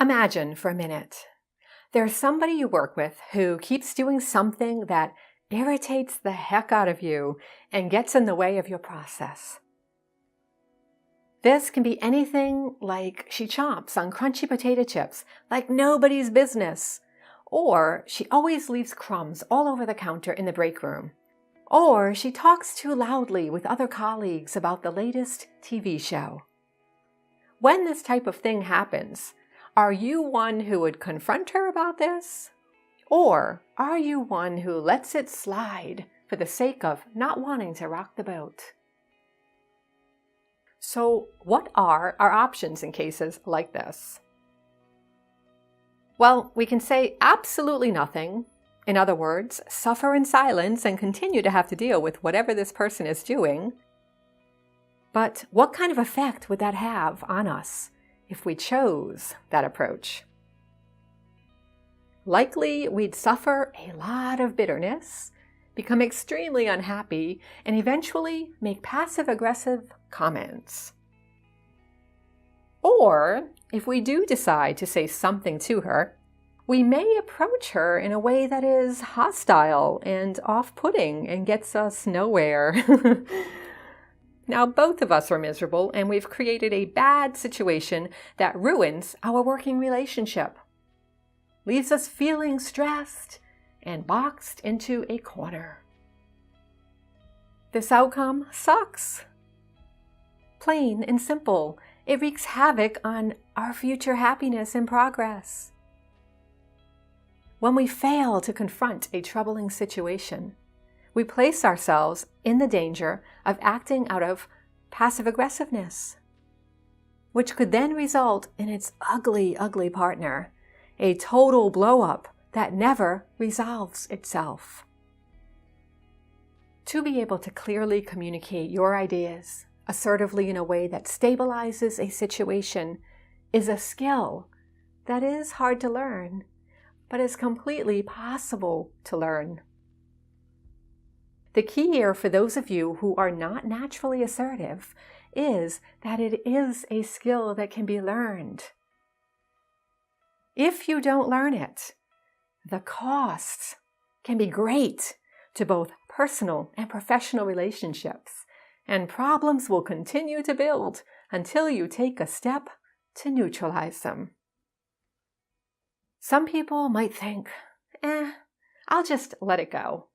Imagine for a minute, there's somebody you work with who keeps doing something that irritates the heck out of you and gets in the way of your process. This can be anything like she chomps on crunchy potato chips like nobody's business, or she always leaves crumbs all over the counter in the break room, or she talks too loudly with other colleagues about the latest TV show. When this type of thing happens, are you one who would confront her about this? Or are you one who lets it slide for the sake of not wanting to rock the boat? So, what are our options in cases like this? Well, we can say absolutely nothing. In other words, suffer in silence and continue to have to deal with whatever this person is doing. But what kind of effect would that have on us if we chose that approach? Likely, we'd suffer a lot of bitterness, become extremely unhappy, and eventually make passive-aggressive comments. Or, if we do decide to say something to her, we may approach her in a way that is hostile and off-putting and gets us nowhere. Now, both of us are miserable, and we've created a bad situation that ruins our working relationship, leaves us feeling stressed and boxed into a corner. This outcome sucks. Plain and simple, it wreaks havoc on our future happiness and progress. When we fail to confront a troubling situation, we place ourselves in the danger of acting out of passive-aggressiveness, which could then result in its ugly, ugly partner, a total blow-up that never resolves itself. To be able to clearly communicate your ideas assertively in a way that stabilizes a situation is a skill that is hard to learn, but is completely possible to learn. The key here for those of you who are not naturally assertive is that it is a skill that can be learned. If you don't learn it, the costs can be great to both personal and professional relationships, and problems will continue to build until you take a step to neutralize them. Some people might think, I'll just let it go.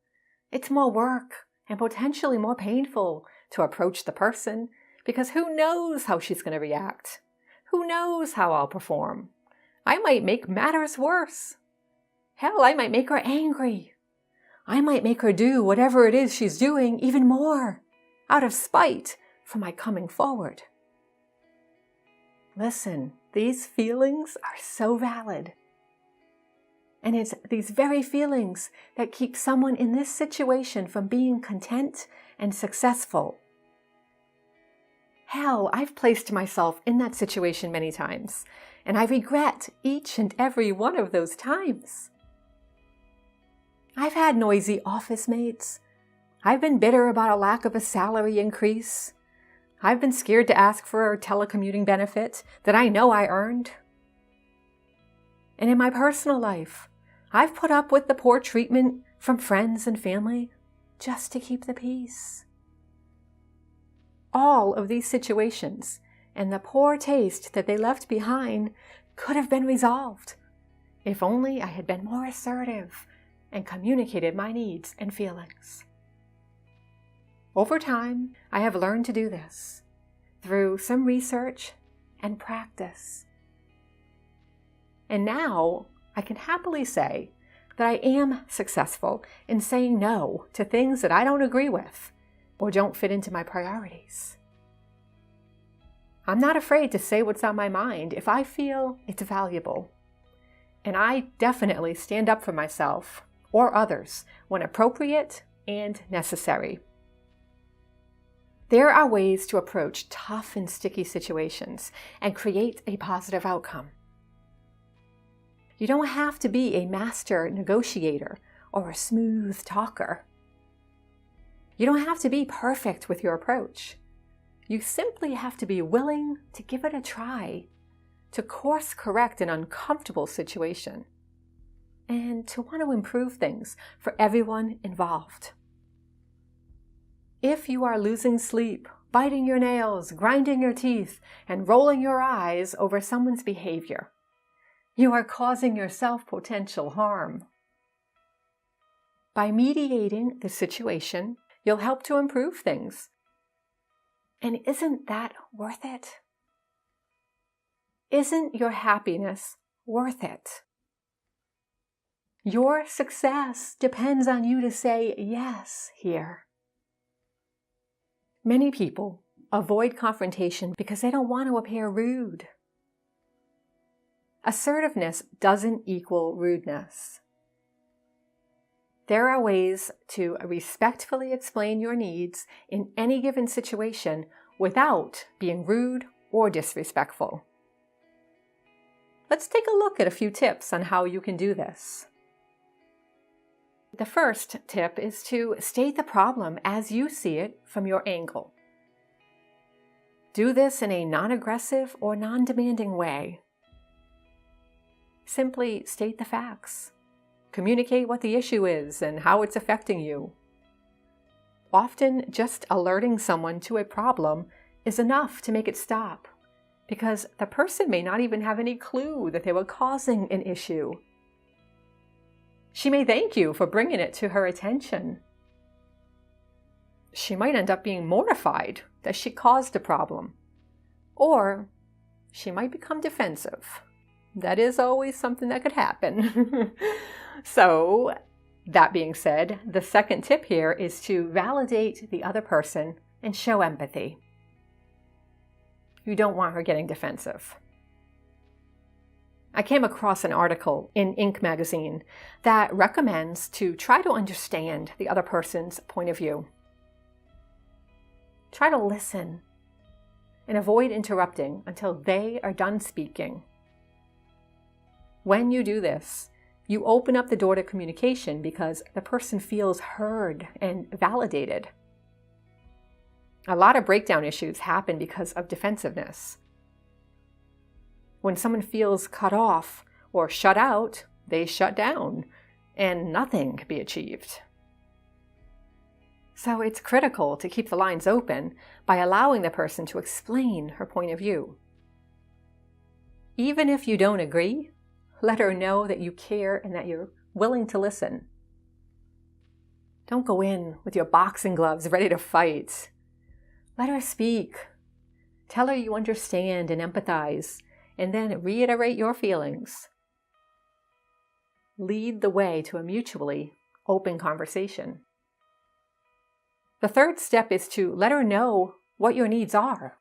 It's more work and potentially more painful to approach the person because who knows how she's going to react? Who knows how I'll perform? I might make matters worse. Hell, I might make her angry. I might make her do whatever it is she's doing even more, out of spite for my coming forward. Listen, these feelings are so valid. And it's these very feelings that keep someone in this situation from being content and successful. Hell, I've placed myself in that situation many times, and I regret each and every one of those times. I've had noisy office mates. I've been bitter about a lack of a salary increase. I've been scared to ask for a telecommuting benefit that I know I earned. And in my personal life, I've put up with the poor treatment from friends and family just to keep the peace. All of these situations and the poor taste that they left behind could have been resolved if only I had been more assertive and communicated my needs and feelings. Over time, I have learned to do this through some research and practice. And now I can happily say that I am successful in saying no to things that I don't agree with or don't fit into my priorities. I'm not afraid to say what's on my mind if I feel it's valuable. And I definitely stand up for myself or others when appropriate and necessary. There are ways to approach tough and sticky situations and create a positive outcome. You don't have to be a master negotiator or a smooth talker. You don't have to be perfect with your approach. You simply have to be willing to give it a try, to course correct an uncomfortable situation, and to want to improve things for everyone involved. If you are losing sleep, biting your nails, grinding your teeth, and rolling your eyes over someone's behavior, you are causing yourself potential harm. By mediating the situation, you'll help to improve things. And isn't that worth it? Isn't your happiness worth it? Your success depends on you to say yes here. Many people avoid confrontation because they don't want to appear rude. Assertiveness doesn't equal rudeness. There are ways to respectfully explain your needs in any given situation without being rude or disrespectful. Let's take a look at a few tips on how you can do this. The first tip is to state the problem as you see it from your angle. Do this in a non-aggressive or non-demanding way. Simply state the facts. Communicate what the issue is and how it's affecting you. Often, just alerting someone to a problem is enough to make it stop, because the person may not even have any clue that they were causing an issue. She may thank you for bringing it to her attention. She might end up being mortified that she caused a problem. Or she might become defensive. That is always something that could happen. So, that being said, the second tip here is to validate the other person and show empathy. You don't want her getting defensive. I came across an article in Inc. magazine that recommends to try to understand the other person's point of view. Try to listen and avoid interrupting until they are done speaking. When you do this, you open up the door to communication because the person feels heard and validated. A lot of breakdown issues happen because of defensiveness. When someone feels cut off or shut out, they shut down, and nothing can be achieved. So it's critical to keep the lines open by allowing the person to explain her point of view. Even if you don't agree, let her know that you care and that you're willing to listen. Don't go in with your boxing gloves ready to fight. Let her speak. Tell her you understand and empathize, and then reiterate your feelings. Lead the way to a mutually open conversation. The third step is to let her know what your needs are.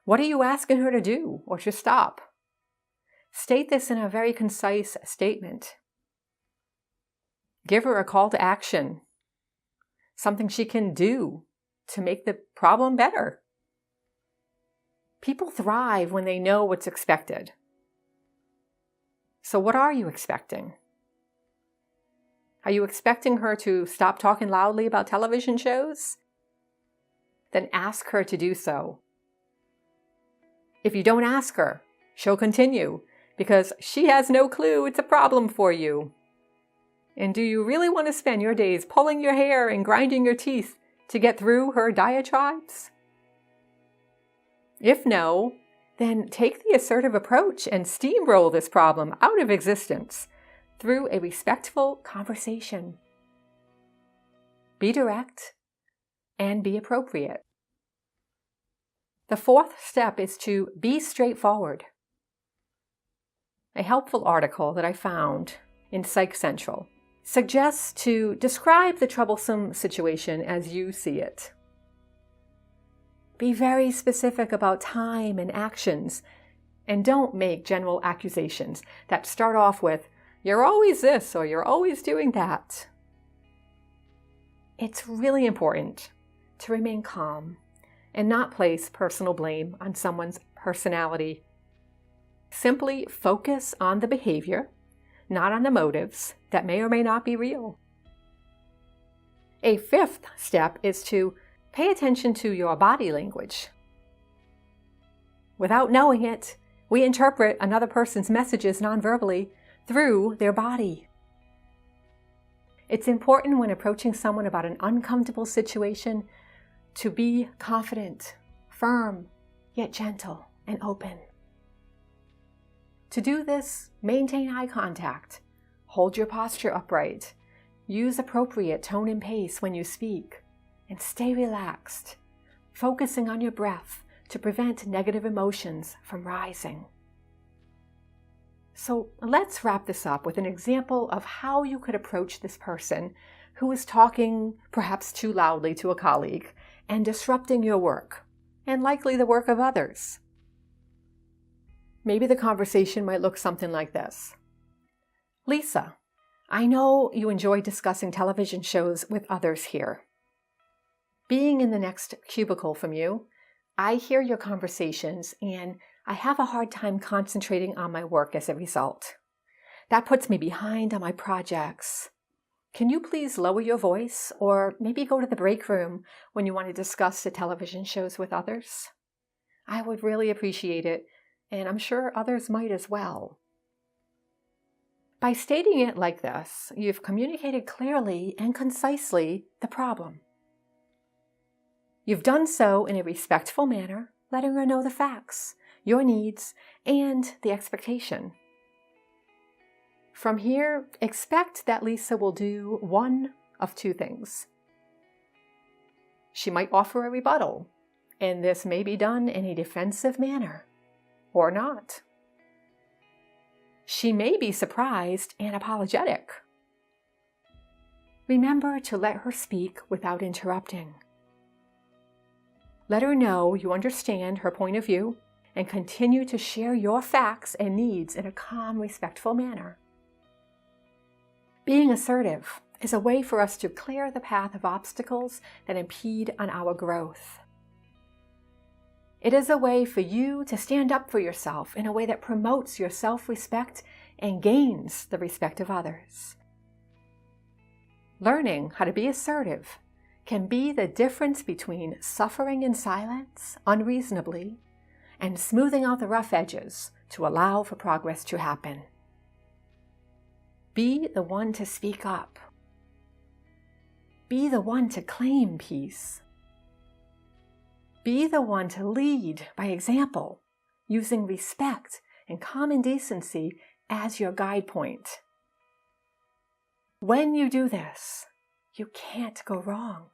What are you asking her to do or to stop? State this in a very concise statement. Give her a call to action, something she can do to make the problem better. People thrive when they know what's expected. So what are you expecting? Are you expecting her to stop talking loudly about television shows? Then ask her to do so. If you don't ask her, she'll continue because she has no clue it's a problem for you. And do you really want to spend your days pulling your hair and grinding your teeth to get through her diatribes? If no, then take the assertive approach and steamroll this problem out of existence through a respectful conversation. Be direct and be appropriate. The fourth step is to be straightforward. A helpful article that I found in Psych Central suggests to describe the troublesome situation as you see it. Be very specific about time and actions, and don't make general accusations that start off with, "You're always this," or "You're always doing that." It's really important to remain calm and not place personal blame on someone's personality. Simply focus on the behavior, not on the motives that may or may not be real. A fifth step is to pay attention to your body language. without knowing it, we interpret another person's messages nonverbally through their body. It's important when approaching someone about an uncomfortable situation to be confident, firm, yet gentle and open. To do this, maintain eye contact, hold your posture upright, use appropriate tone and pace when you speak, and stay relaxed, focusing on your breath to prevent negative emotions from rising. So let's wrap this up with an example of how you could approach this person who is talking perhaps too loudly to a colleague and disrupting your work, and likely the work of others. Maybe the conversation might look something like this. Lisa, I know you enjoy discussing television shows with others here. Being in the next cubicle from you, I hear your conversations and I have a hard time concentrating on my work as a result. That puts me behind on my projects. Can you please lower your voice or maybe go to the break room when you want to discuss the television shows with others? I would really appreciate it, and I'm sure others might as well. By stating it like this, you've communicated clearly and concisely the problem. You've done so in a respectful manner, letting her know the facts, your needs, and the expectation. From here, expect that Lisa will do one of two things. She might offer a rebuttal, and this may be done in a defensive manner, or not. She may be surprised and apologetic. Remember to let her speak without interrupting. Let her know you understand her point of view and continue to share your facts and needs in a calm, respectful manner. Being assertive is a way for us to clear the path of obstacles that impede on our growth. It is a way for you to stand up for yourself in a way that promotes your self-respect and gains the respect of others. Learning how to be assertive can be the difference between suffering in silence unreasonably and smoothing out the rough edges to allow for progress to happen. Be the one to speak up. Be the one to claim peace. Be the one to lead by example, using respect and common decency as your guide point. When you do this, you can't go wrong.